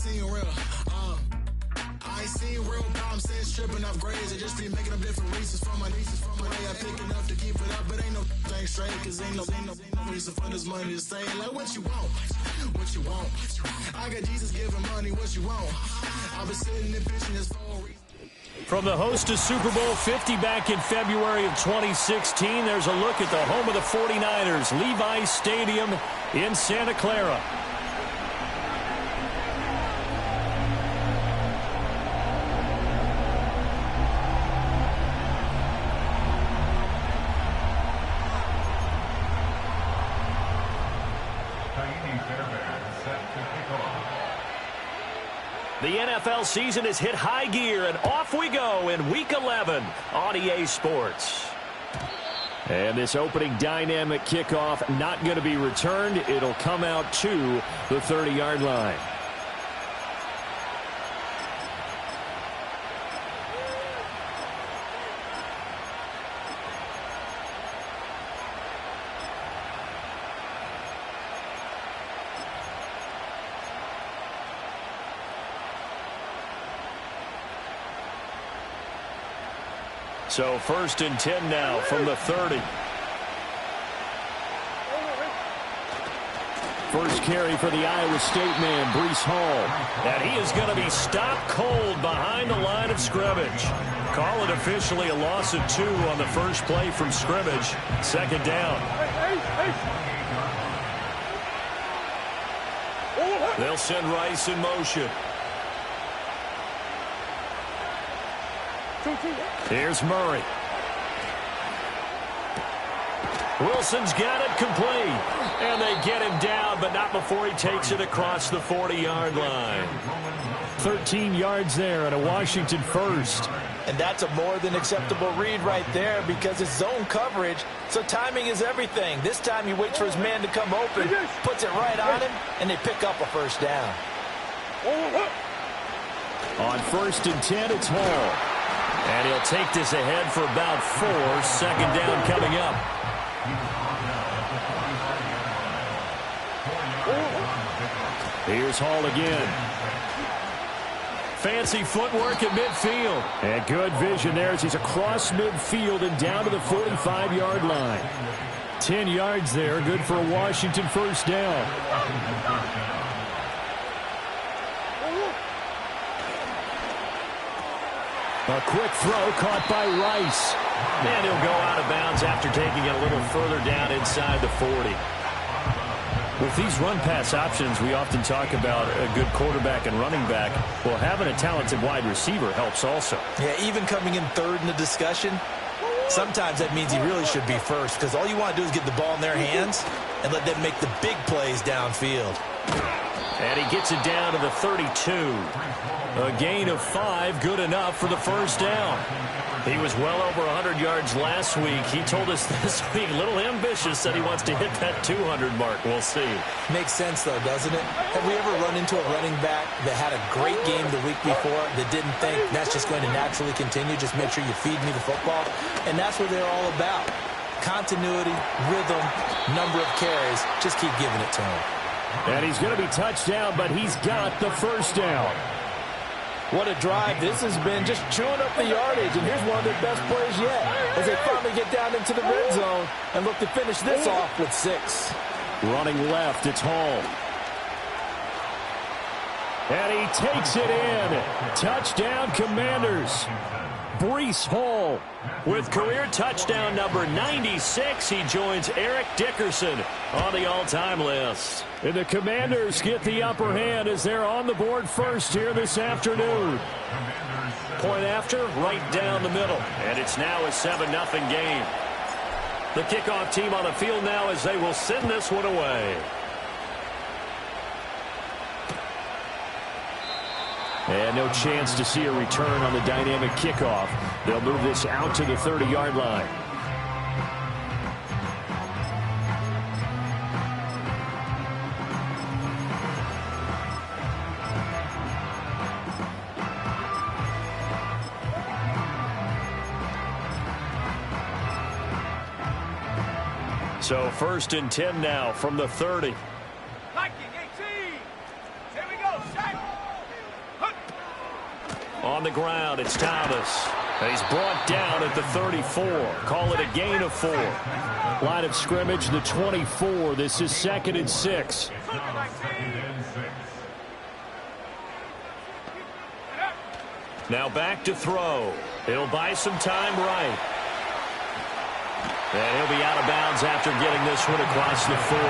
seen real. I ain't seen real problems since tripping off grades. I just be making up different reasons for my nieces. From my way I pick it up to keep it up, but ain't no thing straight. Cause ain't no reason for this money to stay. Like what you want, what you want. I got Jesus giving money, what you want. I've been sitting and pitching this for a reason. From the host of Super Bowl 50 back in February of 2016, there's a look at the home of the 49ers, Levi's Stadium in Santa Clara. The NFL season has hit high gear, and off we go in Week 11 on EA Sports. And this opening dynamic kickoff not going to be returned. It'll come out to the 30-yard line. So 1st and 10 now from the 30. First carry for the Iowa State man, Breece Hall. And he is going to be stopped cold behind the line of scrimmage. Call it officially a loss of 2 on the first play from scrimmage. 2nd down. They'll send Rice in motion. Here's Murray. Wilson's got it complete. And they get him down, but not before he takes it across the 40-yard line. 13 yards there and a Washington first. And that's a more than acceptable read right there because it's zone coverage, so timing is everything. This time he waits for his man to come open, puts it right on him, and they pick up a first down. On 1st and 10, it's Hall. And he'll take this ahead for about 4. 2nd down coming up. Here's Hall again. Fancy footwork at midfield. And good vision there as he's across midfield and down to the 45-yard line. 10 yards there, good for a Washington first down. A quick throw caught by Rice. And he'll go out of bounds after taking it a little further down inside the 40. With these run-pass options, we often talk about a good quarterback and running back. Well, having a talented wide receiver helps also. Yeah, even coming in 3rd in the discussion, sometimes that means he really should be first because all you want to do is get the ball in their hands and let them make the big plays downfield. And he gets it down to the 32. A gain of 5, good enough for the first down. He was well over 100 yards last week. He told us this week, a little ambitious, said he wants to hit that 200 mark. We'll see. Makes sense, though, doesn't it? Have we ever run into a running back that had a great game the week before that didn't think that's just going to naturally continue? Just make sure you feed me the football. And that's what they're all about. Continuity, rhythm, number of carries. Just keep giving it to him. And he's going to be touchdown, but he's got the first down. What a drive this has been, just chewing up the yardage. And here's one of their best plays yet as they finally get down into the red zone and look to finish this off with 6. Running left, it's Hall. And he takes it in. Touchdown, Commanders. Breece Hall with career touchdown number 96. He joins Eric Dickerson on the all-time list. And the Commanders get the upper hand as they're on the board first here this afternoon. Point after, right down the middle. And it's now a 7-0 game. The kickoff team on the field now as they will send this one away. And no chance to see a return on the dynamic kickoff. They'll move this out to the 30-yard line. So 1st and 10 now from the 30. Viking 18. Here we go. Shot. On the ground, it's Thomas. He's brought down at the 34. Call it a gain of 4. Line of scrimmage, the 24. This is 2nd and 6. Now back to throw. He'll buy some time right. And he'll be out of bounds after getting this one across the 40.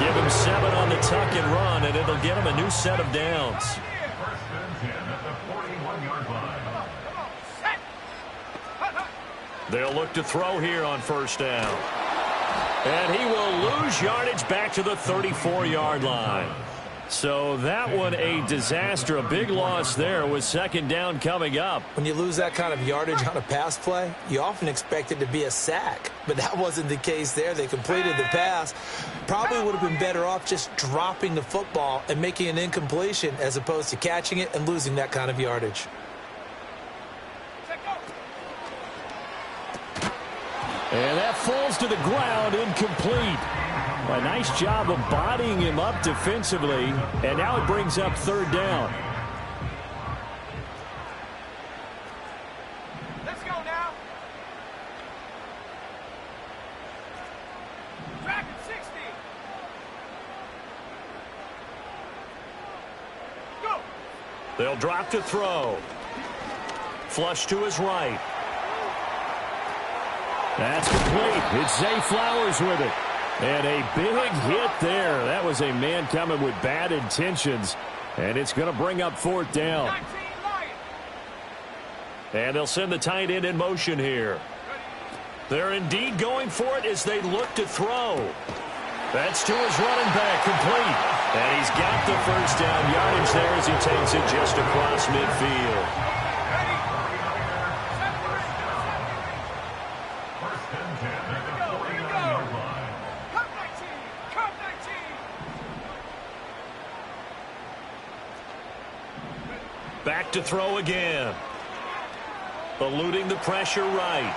Give him 7 on the tuck and run, and it'll get him a new set of downs. They'll look to throw here on 1st down. And he will lose yardage back to the 34-yard line. So that one a disaster, a big loss there with 2nd down coming up. When you lose that kind of yardage on a pass play, you often expect it to be a sack. But that wasn't the case there. They completed the pass. Probably would have been better off just dropping the football and making an incompletion as opposed to catching it and losing that kind of yardage. And that falls to the ground, incomplete. A nice job of bodying him up defensively, and now it brings up 3rd down. Let's go now. Track at 60. Go. They'll drop to throw. Flush to his right. That's complete. It's Zay Flowers with it. And a big hit there. That was a man coming with bad intentions. And it's going to bring up 4th down. And they'll send the tight end in motion here. They're indeed going for it as they look to throw. That's to his running back, complete. And he's got the 1st down yardage there as he takes it just across midfield. Back to throw again. Eluding the pressure right.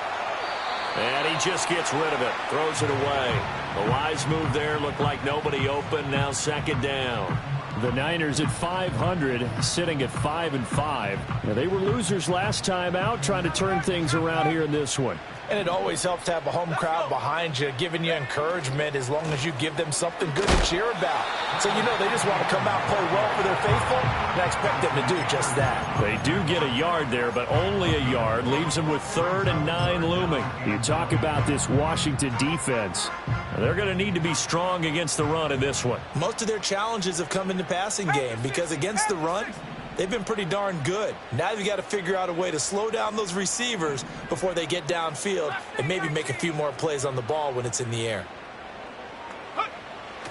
And he just gets rid of it. Throws it away. The wise move there. Looked like nobody open. Now 2nd down. The Niners at 500, sitting at 5-5. Now, they were losers last time out, trying to turn things around here in this one. And it always helps to have a home crowd behind you, giving you encouragement as long as you give them something good to cheer about. So, you know, they just want to come out and play well for their faithful, and I expect them to do just that. They do get a yard there, but only a yard. Leaves them with 3rd and 9 looming. You talk about this Washington defense. They're going to need to be strong against the run in this one. Most of their challenges have come in the passing game because against the run, they've been pretty darn good. Now you've got to figure out a way to slow down those receivers before they get downfield and maybe make a few more plays on the ball when it's in the air.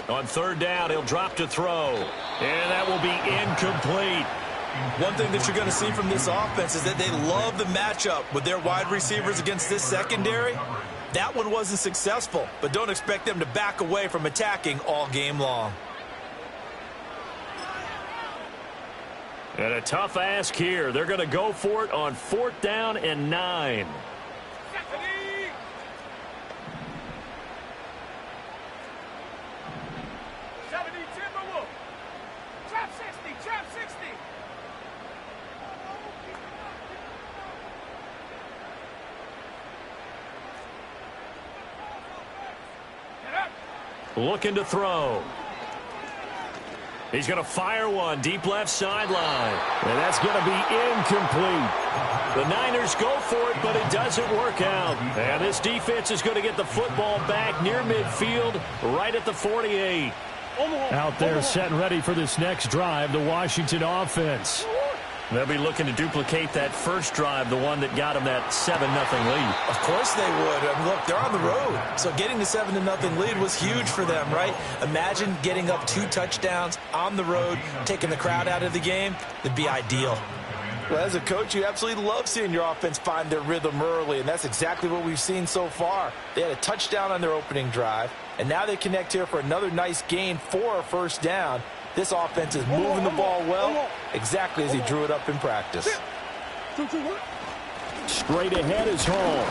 On 3rd down, he'll drop to throw. And that will be incomplete. One thing that you're going to see from this offense is that they love the matchup with their wide receivers against this secondary. That one wasn't successful, but don't expect them to back away from attacking all game long. And a tough ask here. They're going to go for it on 4th down and 9. Looking to throw. He's going to fire one deep left sideline. And that's going to be incomplete. The Niners go for it, but it doesn't work out. And this defense is going to get the football back near midfield, right at the 48. Out there set and ready for this next drive, the Washington offense. They'll be looking to duplicate that first drive, the one that got them that 7-0 lead. Of course they would. I mean, look, they're on the road. So getting the 7-0 lead was huge for them, right? Imagine getting up 2 touchdowns on the road, taking the crowd out of the game. It'd be ideal. Well, as a coach, you absolutely love seeing your offense find their rhythm early, and that's exactly what we've seen so far. They had a touchdown on their opening drive, and now they connect here for another nice gain for a 1st down. This offense is moving the ball well, exactly as he drew it up in practice. Straight ahead is Hall.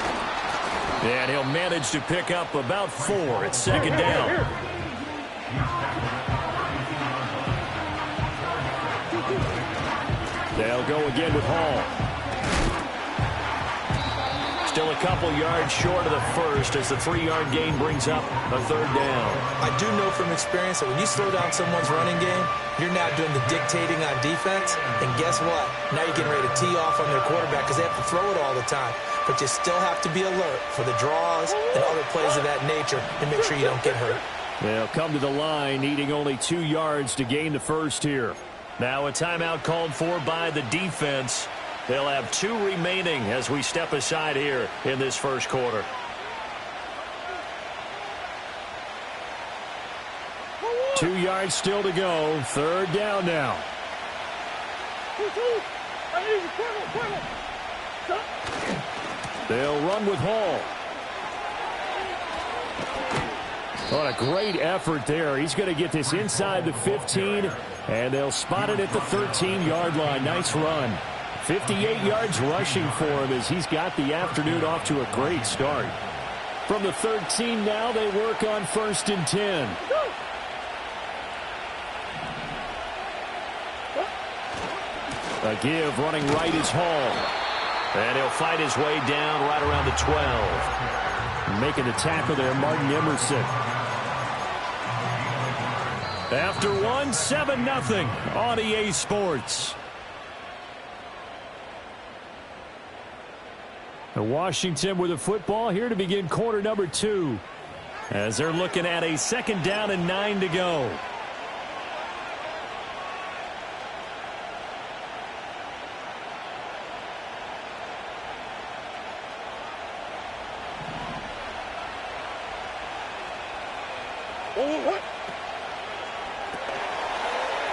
And he'll manage to pick up about 4 at 2nd down. They'll They'll go again with Hall. Still a couple yards short of the first as the 3-yard gain brings up a third down. I do know from experience that when you slow down someone's running game, you're now doing the dictating on defense. And guess what? Now you're getting ready to tee off on their quarterback because they have to throw it all the time. But you still have to be alert for the draws and other plays of that nature and make sure you don't get hurt. They'll come to the line needing only 2 yards to gain the first here. Now a timeout called for by the defense. They'll have 2 remaining as we step aside here in this first quarter. Two yards still to go. Third down now. They'll run with Hall. What a great effort there. He's going to get this inside the 15, and they'll spot it at the 13-yard line. Nice run. 58 yards rushing for him as he's got the afternoon off to a great start. From the 13 now, they work on 1st and 10. A give running right is Hall. And he'll fight his way down right around the 12. Making the tackle there, Martin Emerson. After one, 7-0 on EA Sports. Washington with the football here to begin quarter number 2. As they're looking at a 2nd down and 9 to go.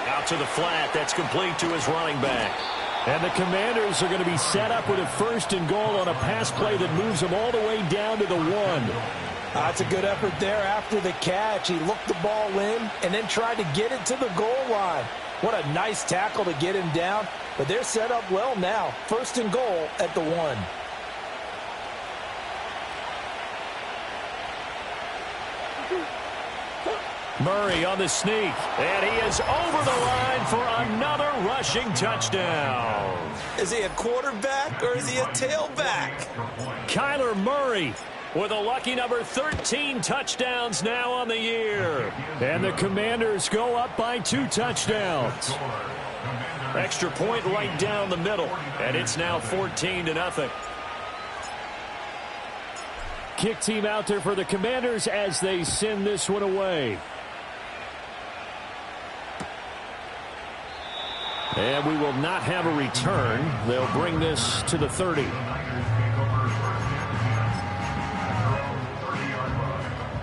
Out to the flat. That's complete to his running back. And the Commanders are going to be set up with a 1st and goal on a pass play that moves them all the way down to the 1. That's a good effort there after the catch. He looked the ball in and then tried to get it to the goal line. What a nice tackle to get him down. But they're set up well now. 1st and goal at the 1. Murray on the sneak, and he is over the line for another rushing touchdown. Is he a quarterback or is he a tailback? Kyler Murray with a lucky number 13 touchdowns now on the year. And the Commanders go up by 2 touchdowns. Extra point right down the middle, and it's now 14-0. Kick team out there for the Commanders as they send this one away. And we will not have a return. They'll bring this to the 30.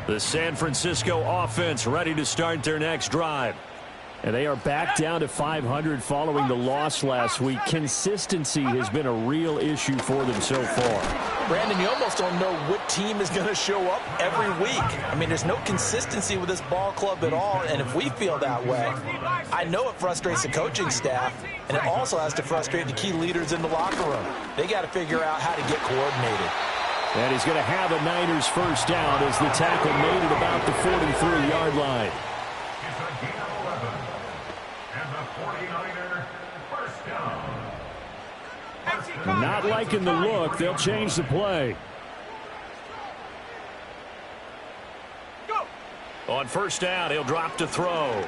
The San Francisco offense ready to start their next drive. And they are back down to 500 following the loss last week. Consistency has been a real issue for them so far. Brandon, you almost don't know what team is going to show up every week. I mean, there's no consistency with this ball club at all, and if we feel that way, I know it frustrates the coaching staff, and it also has to frustrate the key leaders in the locker room. They got to figure out how to get coordinated. And he's going to have a Niners 1st down as the tackle made at about the 43-yard line. Not liking the look. They'll change the play. On 1st down, he'll drop to throw.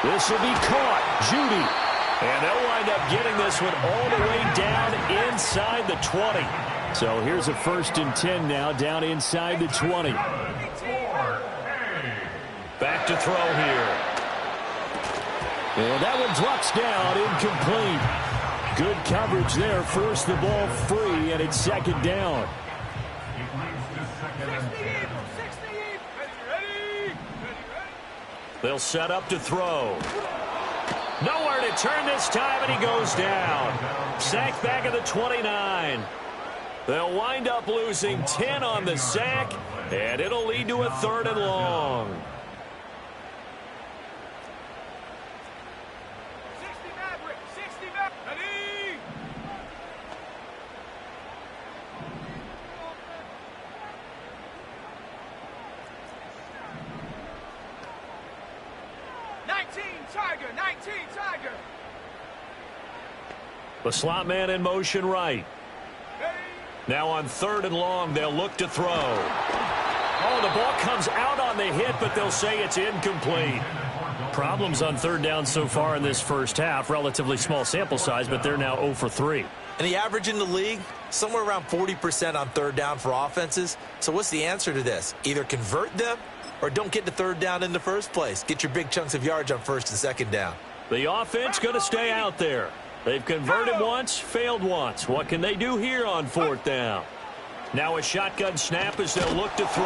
This will be caught. Judy. And they'll wind up getting this one all the way down inside the 20. So here's a 1st and 10 now down inside the 20. Back to throw here. And that one drops down, incomplete. Good coverage there, forced the ball free, and it's 2nd down. They'll set up to throw. Nowhere to turn this time, and he goes down. Sacked back at the 29. They'll wind up losing 10 on the sack, and it'll lead to a 3rd and long. Tiger, 19, Tiger. The slot man in motion right. Now on 3rd and long, they'll look to throw. Oh, the ball comes out on the hit, but they'll say it's incomplete. Problems on 3rd down so far in this first half. Relatively small sample size, but they're now 0 for 3. And the average in the league, somewhere around 40% on 3rd down for offenses. So what's the answer to this? Either convert them or don't get to 3rd down in the first place. Get your big chunks of yards on 1st and 2nd down. The offense going to stay out there. They've converted once, failed once. What can they do here on 4th down? Now a shotgun snap as they'll look to throw.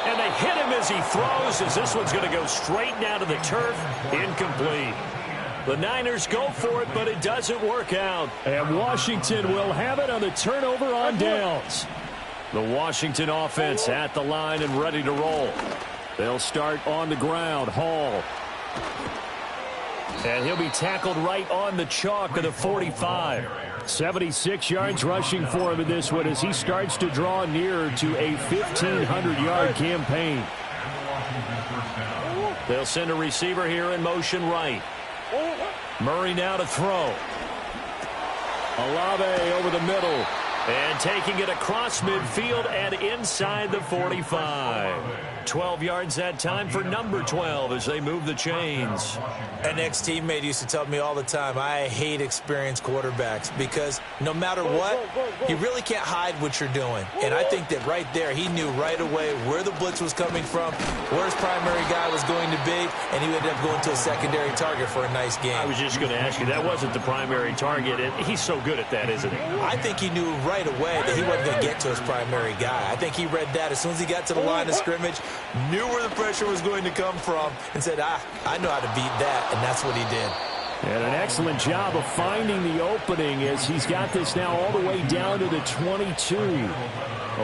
And they hit him as he throws, as this one's going to go straight down to the turf. Incomplete. The Niners go for it, but it doesn't work out. And Washington will have it on the turnover on downs. The Washington offense at the line and ready to roll. They'll start on the ground. Hall. And he'll be tackled right on the chalk of the 45. 76 yards rushing for him in this one as he starts to draw nearer to a 1,500-yard campaign. They'll send a receiver here in motion right. Murray now to throw. Olave over the middle. And taking it across midfield and inside the 45. 12 yards that time for number 12 as they move the chains. An ex-teammate used to tell me all the time, I hate experienced quarterbacks because no matter what, you really can't hide what you're doing. And I think that right there, he knew right away where the blitz was coming from, where his primary guy was going to be, and he ended up going to a secondary target for a nice game. I was just going to ask you, that wasn't the primary target, and he's so good at that, isn't he? I think he knew right away that he wasn't going to get to his primary guy. I think he read that as soon as he got to the line of scrimmage, knew where the pressure was going to come from, and said, I know how to beat that, and that's what he did. And an excellent job of finding the opening as he's got this now all the way down to the 22.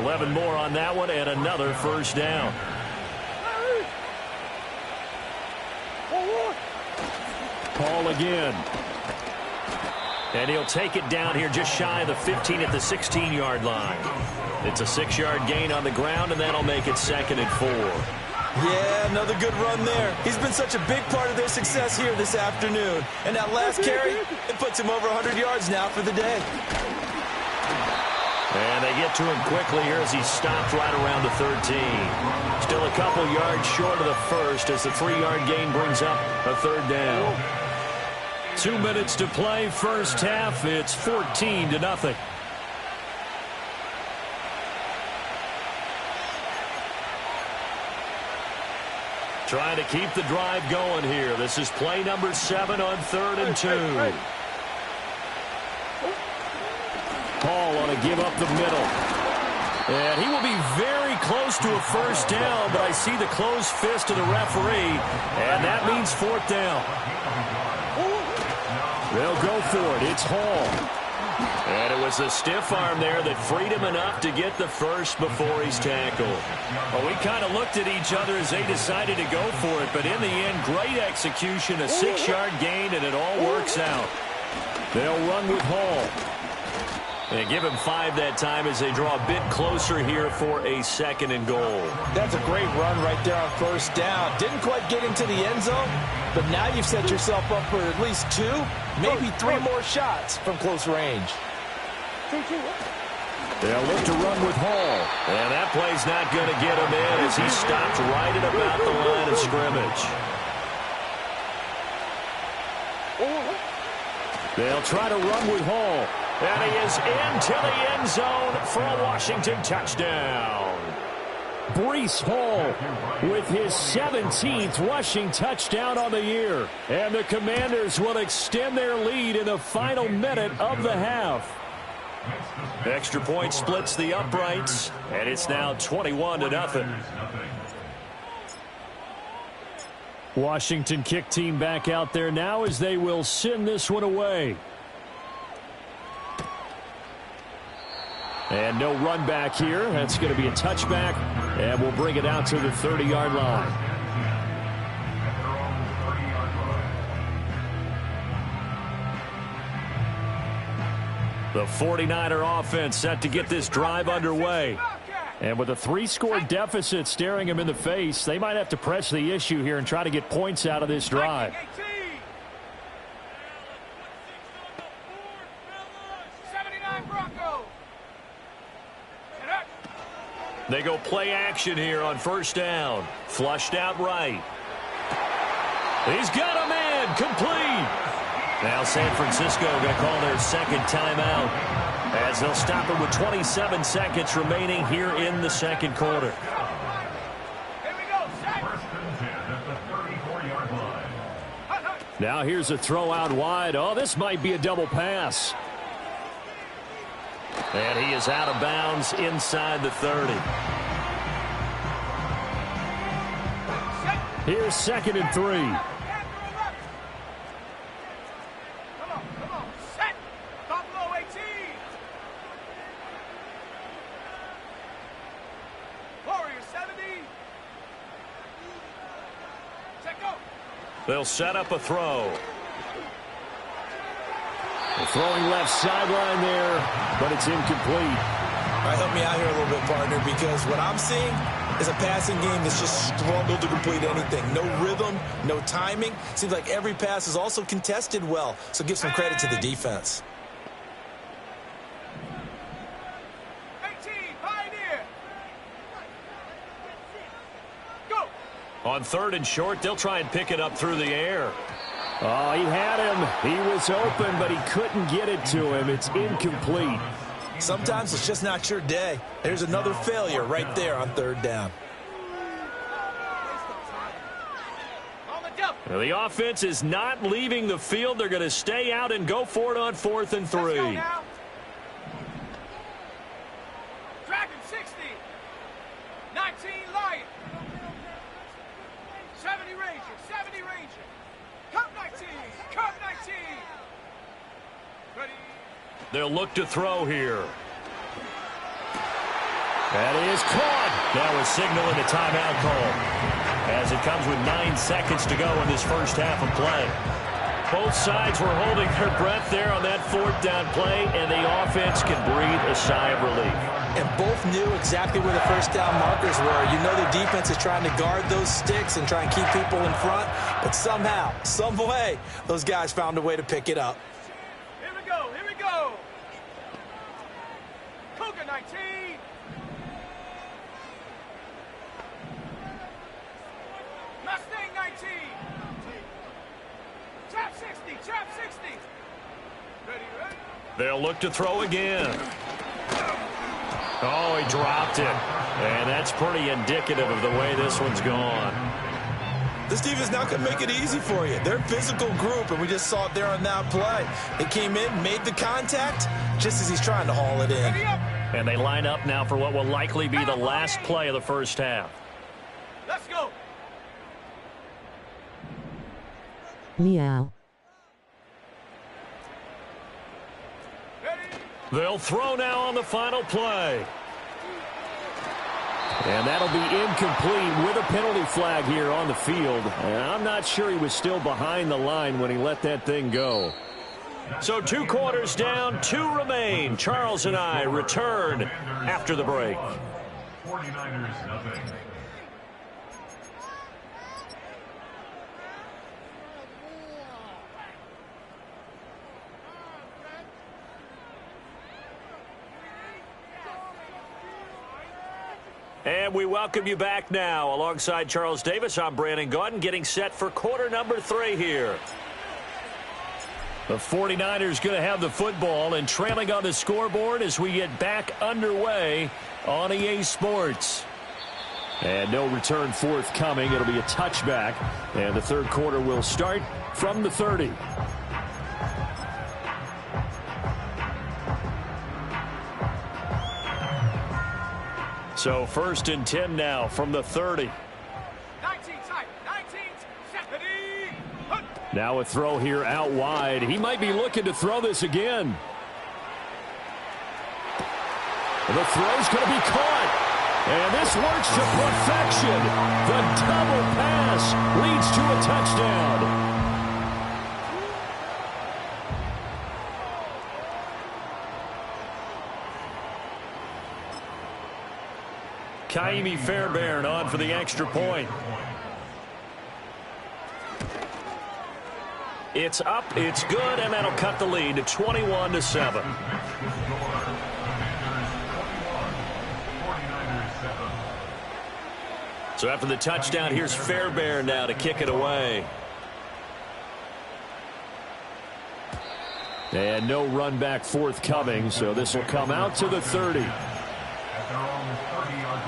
11 more on that one and another first down. Paul again. And he'll take it down here just shy of the 15 at the 16-yard line. It's a 6-yard gain on the ground, and that'll make it 2nd and 4. Yeah, another good run there. He's been such a big part of their success here this afternoon. And that last carry, it puts him over 100 yards now for the day. And they get to him quickly here as he stopped right around the 13. Still a couple yards short of the first as the 3-yard gain brings up a 3rd down. 2 minutes to play, first half. It's 14-0. Trying to keep the drive going here. This is play number 7 on 3rd and 2. Paul on to give up the middle. And he will be very close to a first down, but I see the closed fist of the referee, and that means 4th down. They'll go for it. It's Hall. And it was the stiff arm there that freed him enough to get the first before he's tackled. Well, we kind of looked at each other as they decided to go for it, but in the end, great execution, a 6-yard gain, and it all works out. They'll run with Hall. They give him 5 that time as they draw a bit closer here for a 2nd and goal. That's a great run right there on first down. Didn't quite get into the end zone, but now you've set yourself up for at least 2, maybe 3 more shots from close range. They'll look to run with Hall. And that play's not going to get him in as he stopped right at about the line of scrimmage. They'll try to run with Hall. And he is into the end zone for a Washington touchdown. Breece Hall with his 17th rushing touchdown on the year. And the Commanders will extend their lead in the final minute of the half. Extra point splits the uprights, and it's now 21-0. Washington kick team back out there now as they will send this one away. And no run back here. That's going to be a touchback, and we'll bring it out to the 30-yard line. The 49er offense set to get this drive underway. And with a 3-score deficit staring him in the face, they might have to press the issue here and try to get points out of this drive. They go play action here on first down. Flushed out right. He's got a man. Complete. Now San Francisco going to call their second timeout as they'll stop it with 27 seconds remaining here in the second quarter. Now here's a throw out wide. Oh, this might be a double pass. And he is out of bounds inside the 30. Here's 2nd and 3. Come on. Set. Buffalo 18. Warrior 70. Set go. They'll set up a throw. Throwing left sideline there, but it's incomplete. All right, help me out here a little bit, partner, because what I'm seeing is a passing game that's just struggled to complete anything. No rhythm, no timing. Seems like every pass is also contested well, so give some credit to the defense. 18, Pioneer. Go. On 3rd and short, they'll try and pick it up through the air. Oh, he had him. He was open, but he couldn't get it to him. It's incomplete. Sometimes it's just not your day. There's another failure right there on 3rd down. Well, the offense is not leaving the field. They're going to stay out and go for it on 4th and 3. Dragon 60. 19 Lion. 70 Ranger. 70 Ranger. Cup 19. Cup 19. Ready. They'll look to throw here. That is caught. That was signaling a timeout call as it comes with 9 seconds to go in this first half of play. Both sides were holding their breath there on that 4th down play, and the offense can breathe a sigh of relief. And both knew exactly where the first down markers were. You know the defense is trying to guard those sticks and try and keep people in front, but somehow, some way, those guys found a way to pick it up. Here we go. Here we go. Cougar 19. Mustang 19. Trap 60. Trap 60. Ready, ready. They'll look to throw again. Oh, he dropped it. And that's pretty indicative of the way this one's gone. This defense now can make it easy for you. They're a physical group, and we just saw it there on that play. They came in, made the contact, just as he's trying to haul it in. And they line up now for what will likely be the last play of the first half. Let's go. Meow. Ready. They'll throw now on the final play. And that'll be incomplete with a penalty flag here on the field. And I'm not sure he was still behind the line when he let that thing go. So 2 quarters down, 2 remain. Charles and I return after the break. 49ers nothing. And we welcome you back now. Alongside Charles Davis, I'm Brandon Gaudin, getting set for quarter number 3 here. The 49ers going to have the football and trailing on the scoreboard as we get back underway on EA Sports. And no return forthcoming. It'll be a touchback. And the third quarter will start from the 30. So 1st and 10 now from the 30. 19 tight. 19. Ready. Now a throw here out wide. He might be looking to throw this again. The throw's going to be caught. And this works to perfection. The double pass leads to a touchdown. Kaimi Fairbairn on for the extra point. It's up, it's good, and that'll cut the lead to 21-7. So after the touchdown, here's Fairbairn now to kick it away. And no run back forthcoming, so this will come out to the 30. At their own 30-yard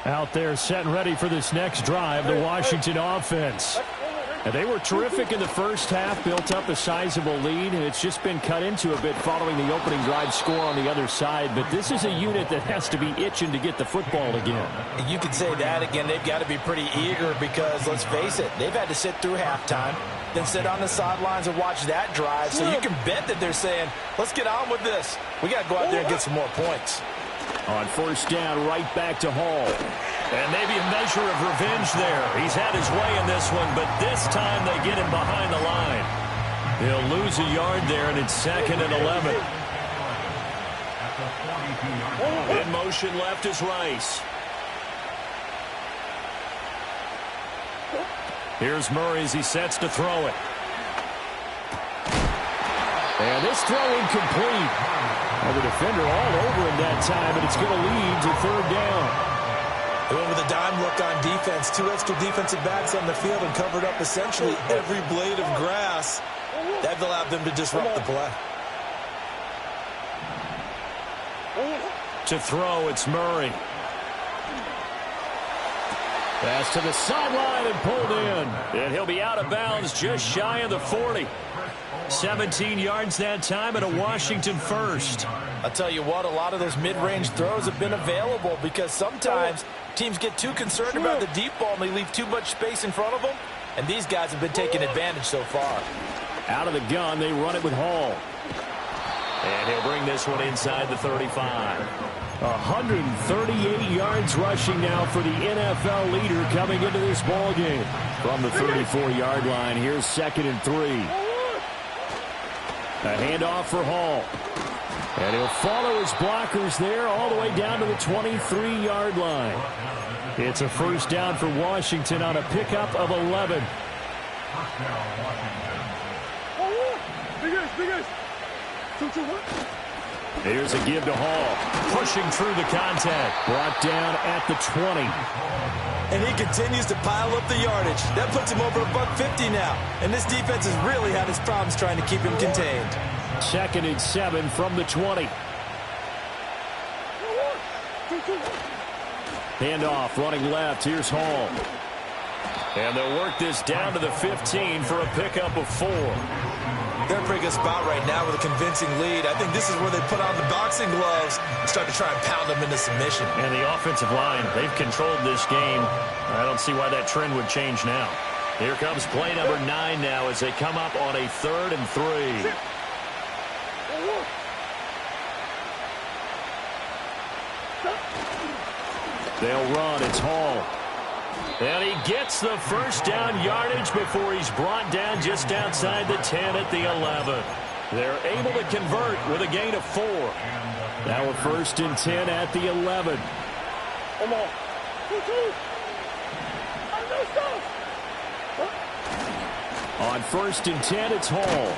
line. Out there set and ready for this next drive, the Washington offense. And they were terrific in the first half, built up a sizable lead, and it's just been cut into a bit following the opening drive score on the other side. But this is a unit that has to be itching to get the football again. You could say that again. They've got to be pretty eager because, let's face it, they've had to sit through halftime, then sit on the sidelines and watch that drive. So you can bet that they're saying, let's get on with this. We got to go out there and get some more points. On first down, right back to Hall. And maybe a measure of revenge there. He's had his way in this one, but this time they get him behind the line. He'll lose a yard there, and it's 2nd and 11. In motion left is Rice. Here's Murray as he sets to throw it. And this throw incomplete. Well, the defender all over him that time, and it's going to lead to 3rd down. They went with a dime look on defense. 2 extra defensive backs on the field and covered up essentially every blade of grass. That allowed them to disrupt the play. To throw, it's Murray. Pass to the sideline and pulled in. And he'll be out of bounds just shy of the 40. 17 yards that time and a Washington first. I'll tell you what, a lot of those mid-range throws have been available because sometimes teams get too concerned about the deep ball and they leave too much space in front of them. And these guys have been taking advantage so far. Out of the gun, they run it with Hall. And he'll bring this one inside the 35. 138 yards rushing now for the NFL leader coming into this ball game. From the 34-yard line, here's 2nd and 3. A handoff for Hall. And he'll follow his blockers there all the way down to the 23-yard line. It's a first down for Washington on a pickup of 11. First down, Washington. Here's a give to Hall. Pushing through the contact. Brought down at the 20. And he continues to pile up the yardage. That puts him over $150 now. And this defense has really had its problems trying to keep him contained. 2nd and 7 from the 20. Handoff running left. Here's Hall. And they'll work this down to the 15 for a pickup of 4. They're in a pretty good spot right now with a convincing lead. I think this is where they put on the boxing gloves and start to try and pound them into submission. And the offensive line, they've controlled this game. I don't see why that trend would change now. Here comes play number 9 now as they come up on a 3rd and 3. They'll run. It's Hall. And he gets the first down yardage before he's brought down just outside the 10 at the 11. They're able to convert with a gain of 4. Now a 1st and 10 at the 11. On 1st and 10, it's Hall.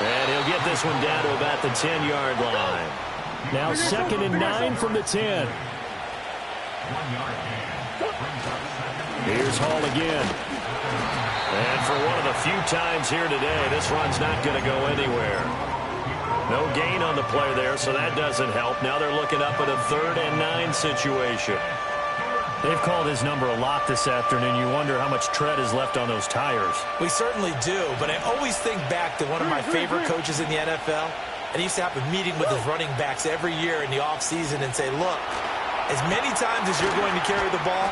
And he'll get this one down to about the 10-yard line. Now 2nd and 9 from the 10. Here's Hall again. And for one of the few times here today, this run's not going to go anywhere. No gain on the play there, so that doesn't help. Now they're looking up at a 3rd and 9 situation. They've called his number a lot this afternoon. You wonder how much tread is left on those tires. We certainly do, but I always think back to one of my favorite coaches in the NFL. And he used to have a meeting with his running backs every year in the offseason and say, look, as many times as you're going to carry the ball,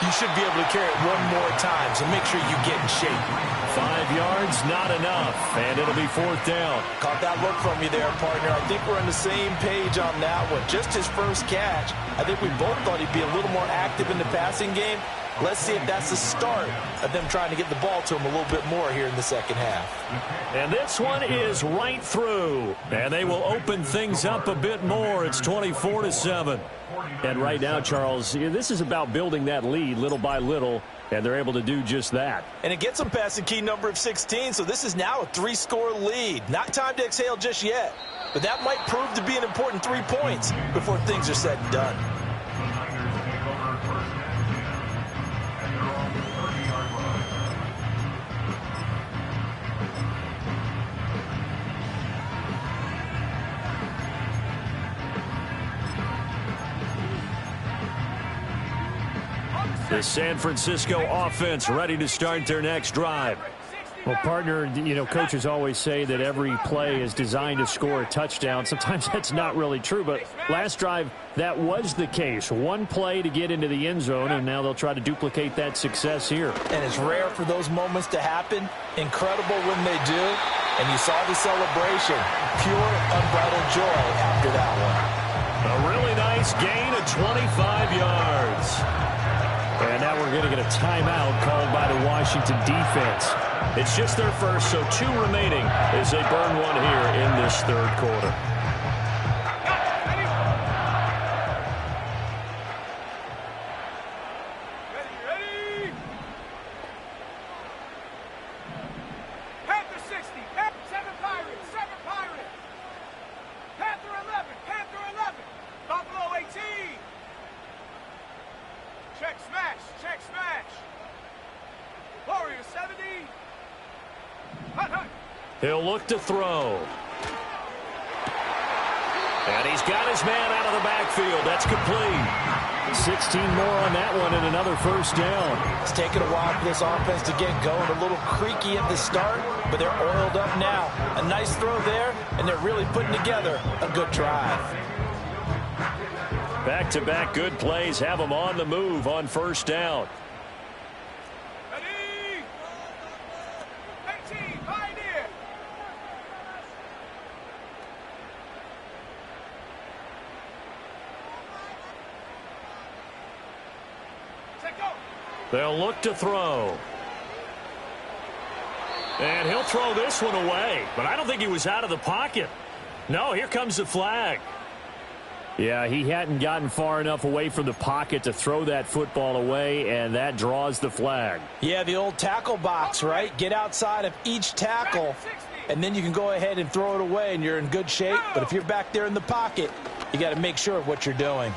you should be able to carry it one more time, so make sure you get in shape. 5 yards, not enough, and it'll be 4th down. Caught that look from you there, partner. I think we're on the same page on that one. Just his first catch. I think we both thought he'd be a little more active in the passing game. Let's see if that's the start of them trying to get the ball to him a little bit more here in the second half. And this one is right through. And they will open things up a bit more. It's 24-7. And right now, Charles, this is about building that lead little by little, and they're able to do just that. And it gets them past the key number of 16, so this is now a 3-score lead. Not time to exhale just yet. but that might prove to be an important 3 points before things are said and done. The San Francisco offense ready to start their next drive. Well, partner, coaches always say that every play is designed to score a touchdown. Sometimes that's not really true, but last drive, that was the case. One play to get into the end zone, and now they'll try to duplicate that success here. And it's rare for those moments to happen. Incredible when they do. And you saw the celebration. Pure, unbridled joy after that one. A really nice gain of 25 yards. And now we're going to get a timeout called by the Washington defense. It's just their first, so 2 remaining as they burn one here in this third quarter. Ready. Panther 60. 7 Pirates. 7 Pirates. Panther 11. Panther 11. Buffalo 18. Check smash. Check smash. Warrior 70. Hut. He'll look to throw. And he's got his man out of the backfield. That's complete. 16 more on that one and another first down. It's taken a while for this offense to get going. A little creaky at the start, but they're oiled up now. A nice throw there, and they're really putting together a good drive. Back-to-back good plays have them on the move on first down. Ready. 18. Pioneer. Set go. They'll look to throw. And he'll throw this one away. But I don't think he was out of the pocket. No, here comes the flag. Yeah, he hadn't gotten far enough away from the pocket to throw that football away, and that draws the flag. Yeah, the old tackle box, right? Get outside of each tackle, and then you can go ahead and throw it away, and you're in good shape. But if you're back there in the pocket, you got to make sure of what you're doing.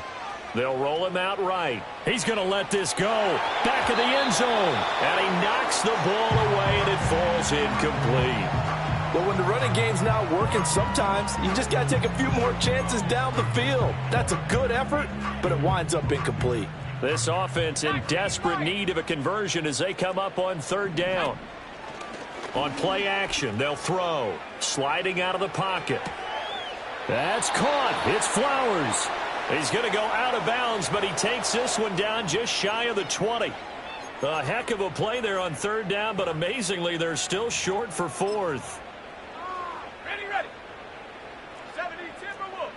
They'll roll him out right. He's going to let this go. Back of the end zone. And he knocks the ball away, and it falls incomplete. But when the running game's not working, sometimes you just got to take a few more chances down the field. That's a good effort, but it winds up incomplete. This offense in desperate need of a conversion as they come up on third down. On play action, they'll throw. Sliding out of the pocket. That's caught. It's Flowers. He's going to go out of bounds, but he takes this one down just shy of the 20. A heck of a play there on third down, but amazingly, they're still short for fourth. Ready. 70 Timberwolves.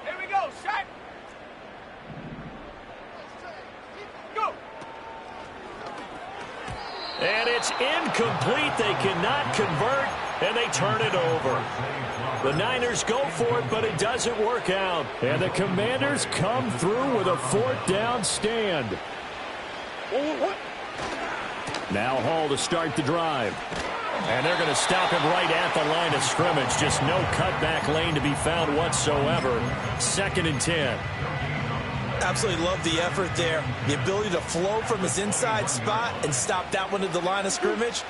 Here we go. Shot. Go. And it's incomplete. They cannot convert, and they turn it over. The Niners go for it, but it doesn't work out. And the Commanders come through with a fourth down stand. Now Hall to start the drive. And they're going to stop him right at the line of scrimmage. Just no cutback lane to be found whatsoever. 2nd and 10. Absolutely love the effort there. The ability to flow from his inside spot and stop that one at the line of scrimmage.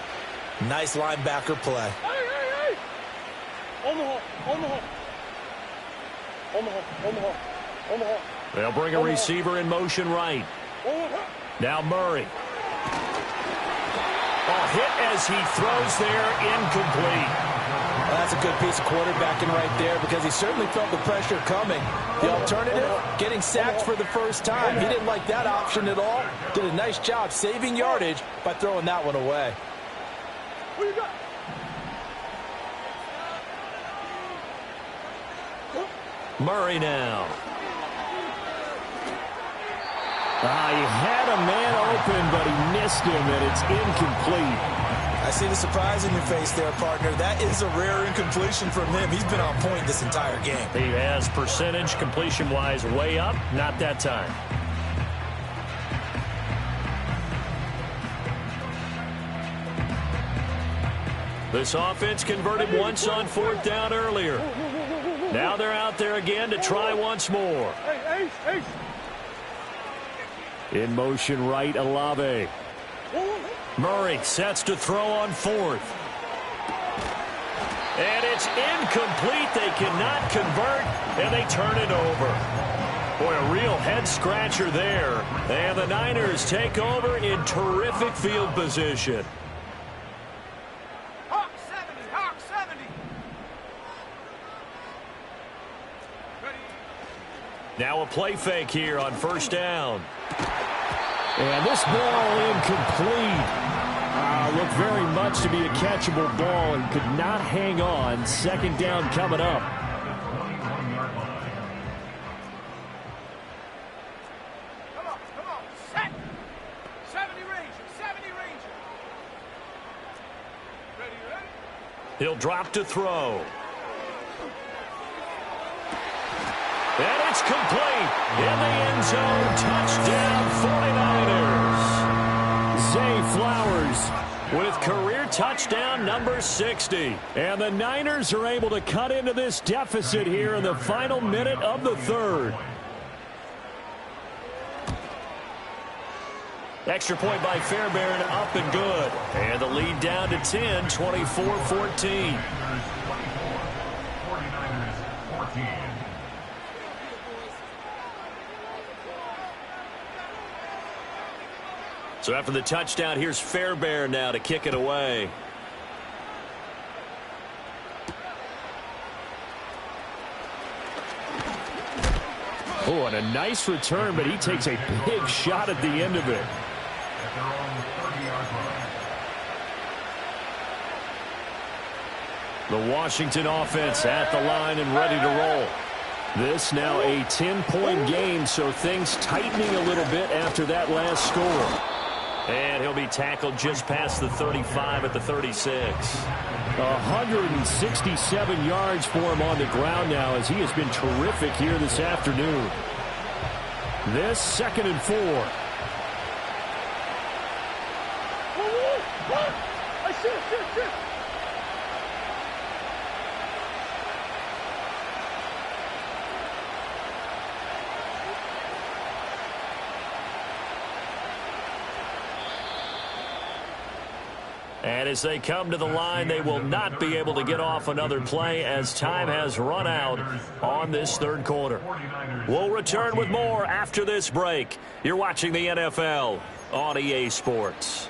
Nice linebacker play. Hey. Omaha. They'll bring a receiver in motion right. Now Murray. A hit as he throws there, incomplete. Well, that's a good piece of quarterbacking right there because he certainly felt the pressure coming. The alternative, getting sacked for the first time. He didn't like that option at all. Did a nice job saving yardage by throwing that one away. What you got? Murray now. He had a man open, but he missed him, and it's incomplete. I see the surprise in your face there, partner. That is a rare incompletion from him. He's been on point this entire game. He has percentage completion-wise way up. Not that time. This offense converted once on 4th down earlier. Now they're out there again to try once more. In motion right, Olave. Murray sets to throw on 4th. And it's incomplete. They cannot convert, and they turn it over. Boy, a real head-scratcher there. And the Niners take over in terrific field position. Hawk 70. Now a play fake here on 1st down. And this ball incomplete. Looked very much to be a catchable ball and could not hang on. 2nd down coming up. Come on. Set. 70 Ranger. Ready. He'll drop to throw. And it's complete. In the end zone. Touchdown 49ers. Zay Flowers with career touchdown number 60. And the Niners are able to cut into this deficit here in the final minute of the 3rd. Extra point by Fairbairn, up and good. And the lead down to 10, 24-14. 49ers 14. So after the touchdown, here's Fairbairn now to kick it away. Oh, and a nice return, but he takes a big shot at the end of it. At their own 30-yard line. The Washington offense at the line and ready to roll. This now a 10-point game, so things tightening a little bit after that last score. And he'll be tackled just past the 35 at the 36. 167 yards for him on the ground now as he has been terrific here this afternoon. This 2nd and 4. And as they come to the line, they will not be able to get off another play as time has run out on this 3rd quarter. We'll return with more after this break. You're watching the NFL on EA Sports.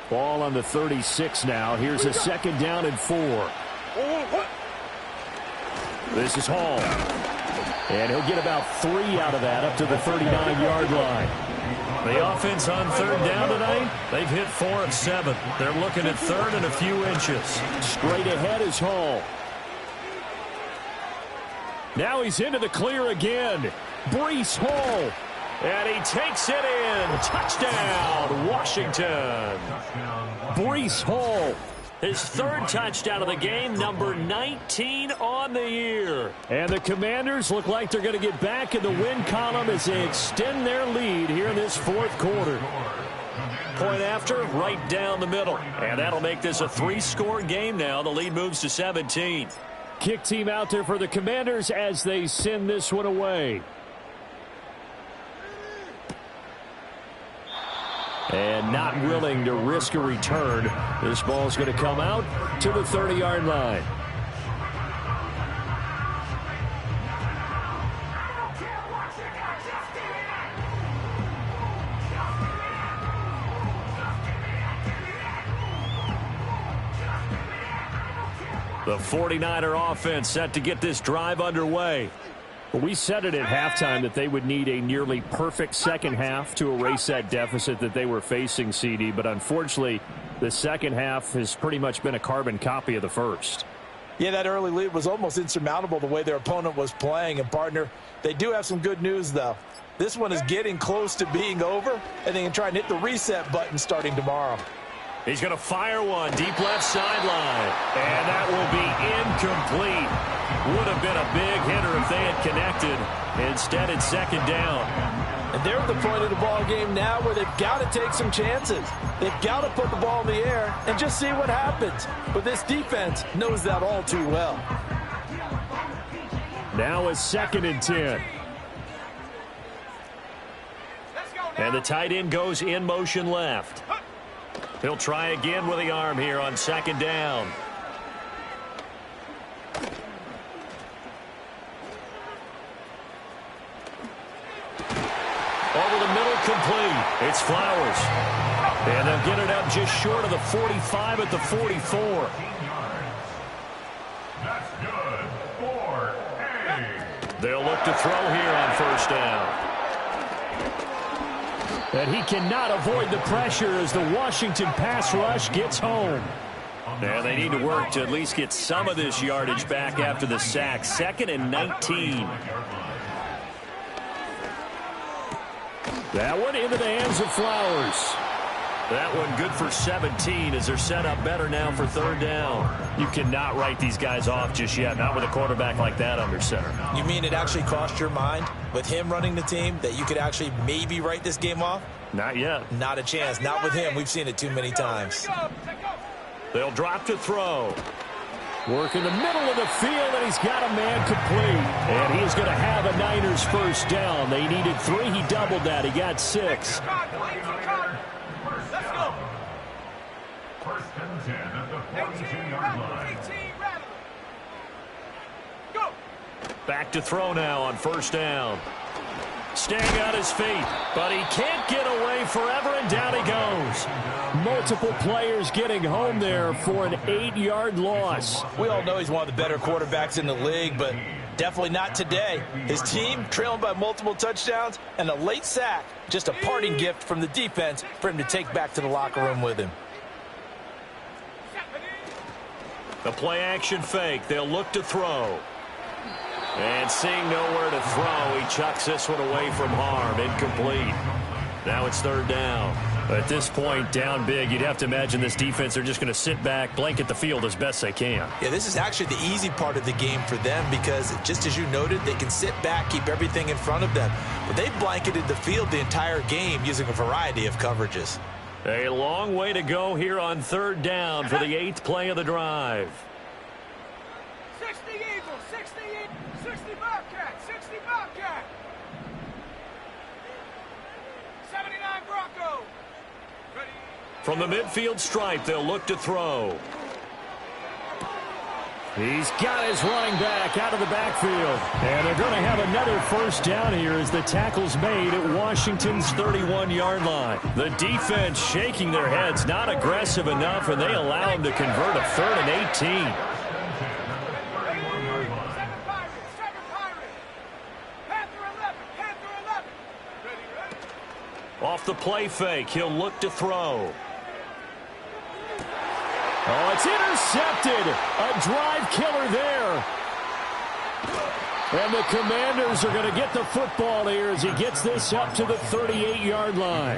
Ball on the 36 now. Here's a 2nd down and 4. This is Hall. And he'll get about 3 out of that up to the 39-yard line. The offense on 3rd down tonight, they've hit 4 of 7. They're looking at 3rd and a few inches. Straight ahead is Hall. Now he's into the clear again. Breece Hall. And he takes it in. Touchdown, Washington. Breece Hall. His 3rd touchdown of the game, number 19 on the year. And the Commanders look like they're going to get back in the win column as they extend their lead here in this 4th quarter. Point after, right down the middle. And that'll make this a 3-score game now. The lead moves to 17. Kick team out there for the Commanders as they send this one away. And not willing to risk a return. This ball's going to come out to the 30-yard line. The 49er offense set to get this drive underway. We said it at halftime that they would need a nearly perfect second half to erase that deficit that they were facing, CD. But unfortunately, the second half has pretty much been a carbon copy of the first. Yeah, that early lead was almost insurmountable the way their opponent was playing. And, partner, they do have some good news, though. This one is getting close to being over, and they can try and hit the reset button starting tomorrow. He's going to fire one deep left sideline. And that will be Incomplete. Would have been a big hitter if they had connected. Instead, it's second down. And they're at the point of the ball game now where they've got to take some chances. They've got to put the ball in the air and just see what happens. But this defense knows that all too well. Now it's 2nd and 10. And the tight end goes in motion left. He'll try again with the arm here on 2nd down. Over the middle, complete. It's Flowers. And they'll get it up just short of the 45 at the 44. That's good. 4-8. They'll look to throw here on 1st down. And he cannot avoid the pressure as the Washington pass rush gets home. And they need to work to at least get some of this yardage back after the sack. 2nd and 19. That one into the hands of Flowers. That one good for 17 as they're set up better now for 3rd down. You cannot write these guys off just yet, not with a quarterback like that under center. You mean it actually crossed your mind with him running the team that you could actually maybe write this game off? Not yet. Not a chance. Not with him. We've seen it too many times. They'll drop to throw. Work in the middle of the field, and he's got a man complete. And he's going to have a Niners 1st down. They needed 3. He doubled that. He got 6. Let's go. 1st and 10 at the 42-yard line. Go. Back to throw now on 1st down. Staying on his feet, but he can't get away forever, and down he goes. Multiple players getting home there for an 8-yard loss. We all know he's one of the better quarterbacks in the league, but definitely not today. His team trailing by multiple touchdowns and a late sack. Just a parting gift from the defense for him to take back to the locker room with him. The play-action fake. They'll look to throw. And seeing nowhere to throw, he chucks this one away from harm. Incomplete. Now it's 3rd down. At this point, down big, you'd have to imagine this defense, they're just going to sit back, blanket the field as best they can. Yeah, this is actually the easy part of the game for them because, just as you noted, they can sit back, keep everything in front of them. But they've blanketed the field the entire game using a variety of coverages. A long way to go here on 3rd down for the 8th play of the drive. 60 Eagles, 60 Bobcat, 60 Bobcat. 79 Bronco. Ready. From the midfield stripe, they'll look to throw. He's got his running back out of the backfield. And they're going to have another 1st down here as the tackle's made at Washington's 31-yard line. The defense shaking their heads, not aggressive enough, and they allow him to convert a 3rd and 18. Off the play fake, he'll look to throw. Oh, it's intercepted. A drive killer there. And the Commanders are going to get the football here as he gets this up to the 38-yard line.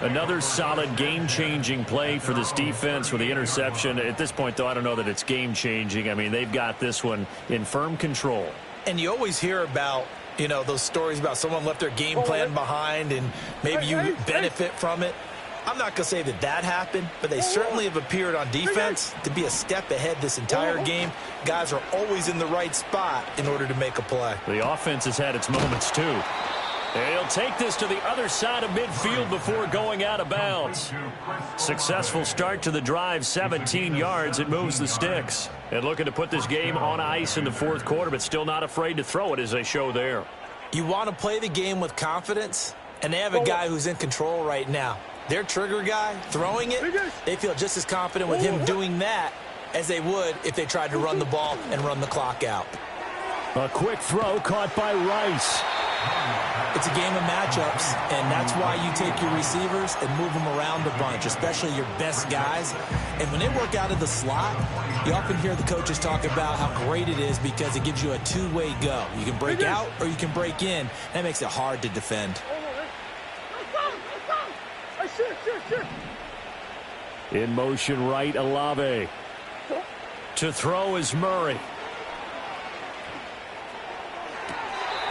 Another solid game-changing play for this defense with the interception. At this point, though, I don't know that it's game-changing. I mean, they've got this one in firm control. And you always hear about, you know, those stories about someone left their game plan behind and maybe you benefit from it. I'm not going to say that that happened, but they certainly have appeared on defense to be a step ahead this entire game. Guys are always in the right spot in order to make a play. The offense has had its moments, too. And he'll take this to the other side of midfield before going out of bounds. Successful start to the drive, 17 yards. It moves the sticks. And looking to put this game on ice in the 4th quarter, but still not afraid to throw it as they show there. You want to play the game with confidence, and they have a guy who's in control right now. Their trigger guy throwing it, they feel just as confident with him doing that as they would if they tried to run the ball and run the clock out. A quick throw caught by Rice. It's a game of matchups, and that's why you take your receivers and move them around a bunch, especially your best guys. And when they work out of the slot, you often hear the coaches talk about how great it is because it gives you a two-way go. You can break out or you can break in. That makes it hard to defend. In motion right, Olave. To throw is Murray.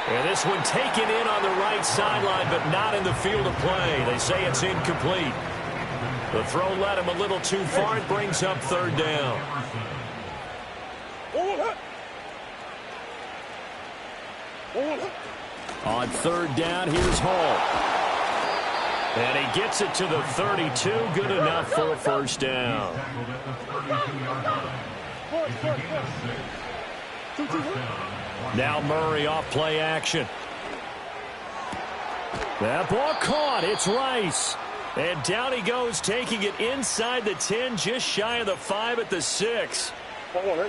And this one taken in on the right sideline, but not in the field of play. They say it's incomplete. The throw led him a little too far. It brings up third down. On third down, here's Hall. And he gets it to the 32. Good enough for a first down. Now Murray off play action. That ball caught. It's Rice. And down he goes, taking it inside the 10, just shy of the 5 at the 6. Push.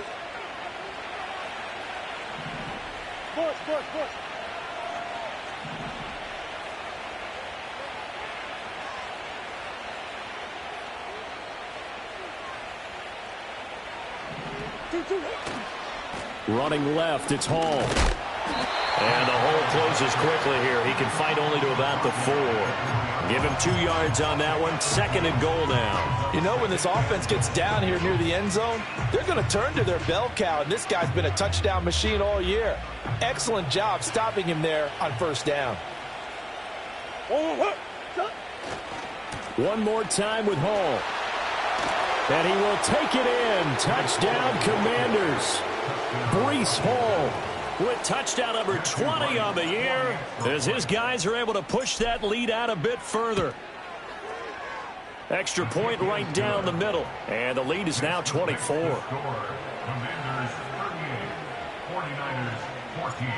Running left, it's Hall. And the hole closes quickly here. He can fight only to about the 4. Give him 2 yards on that one. Second and goal now. You know, when this offense gets down here near the end zone, they're going to turn to their bell cow, and this guy's been a touchdown machine all year. Excellent job stopping him there on first down. One more time with Hall. And he will take it in. Touchdown, Commanders. Breece Hall with touchdown number 20 on the year as his guys are able to push that lead out a bit further. Extra point right down the middle. And the lead is now 24. Commanders 38, 49ers 14.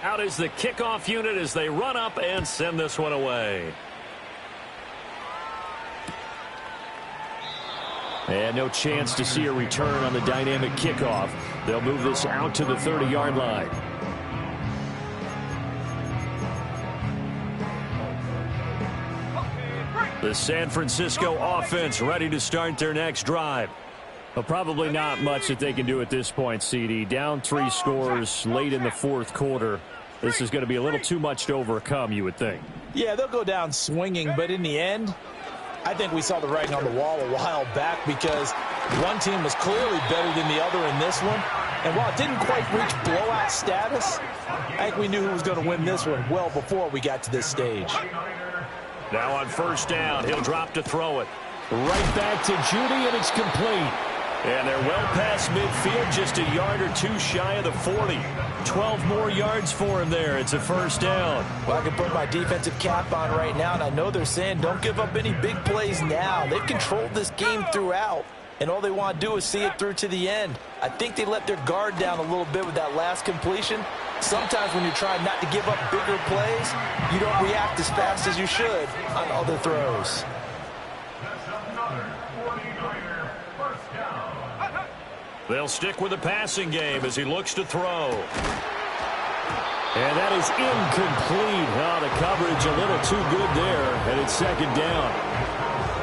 Out is the kickoff unit as they run up and send this one away. And no chance to see a return on the dynamic kickoff. They'll move this out to the 30-yard line. The San Francisco offense ready to start their next drive. Well, probably not much that they can do at this point, CD. Down 3 scores late in the fourth quarter. This is going to be a little too much to overcome, you would think. Yeah, they'll go down swinging, but in the end, I think we saw the writing on the wall a while back because one team was clearly better than the other in this one. And while it didn't quite reach blowout status, I think we knew who was going to win this one well before we got to this stage. Now on first down, he'll drop to throw it. Right back to Judy, and it's complete. And they're well past midfield, just a yard or 2 shy of the 40. 12 more yards for him there. It's a first down. Well, I can put my defensive cap on right now, and I know they're saying don't give up any big plays now. They've controlled this game throughout, and all they want to do is see it through to the end. I think they let their guard down a little bit with that last completion. Sometimes when you're trying not to give up bigger plays, you don't react as fast as you should on other throws. They'll stick with the passing game as he looks to throw. And that is incomplete. Oh, the coverage a little too good there, and it's second down.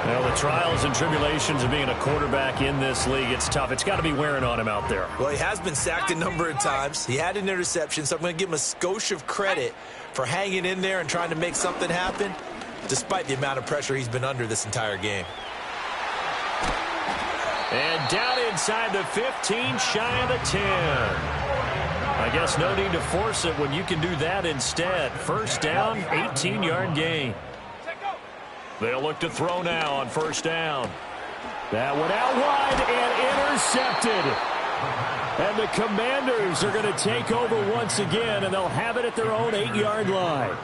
Well, the trials and tribulations of being a quarterback in this league, it's tough. It's got to be wearing on him out there. Well, he has been sacked a number of times. He had an interception, so I'm going to give him a skosh of credit for hanging in there and trying to make something happen, despite the amount of pressure he's been under this entire game. And down inside the 15, shy of the 10. I guess no need to force it when you can do that instead. First down, 18-yard gain. They'll look to throw now on first down. That went out wide and intercepted. And the Commanders are going to take over once again, and they'll have it at their own 8-yard line.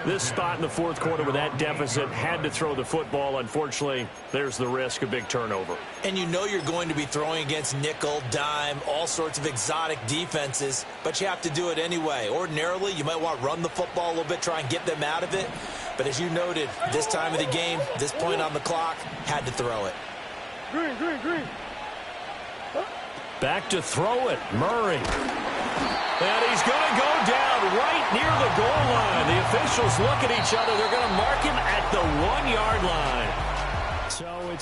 This spot in the fourth quarter with that deficit had to throw the football. Unfortunately, there's the risk of big turnover. And you know you're going to be throwing against nickel, dime, all sorts of exotic defenses, but you have to do it anyway. Ordinarily, you might want to run the football a little bit, try and get them out of it. But as you noted, this time of the game, this point on the clock, had to throw it. Green. Back to throw it, Murray. And he's going to go down right near the goal line. The officials look at each other. They're going to mark him at the 1-yard line. So it's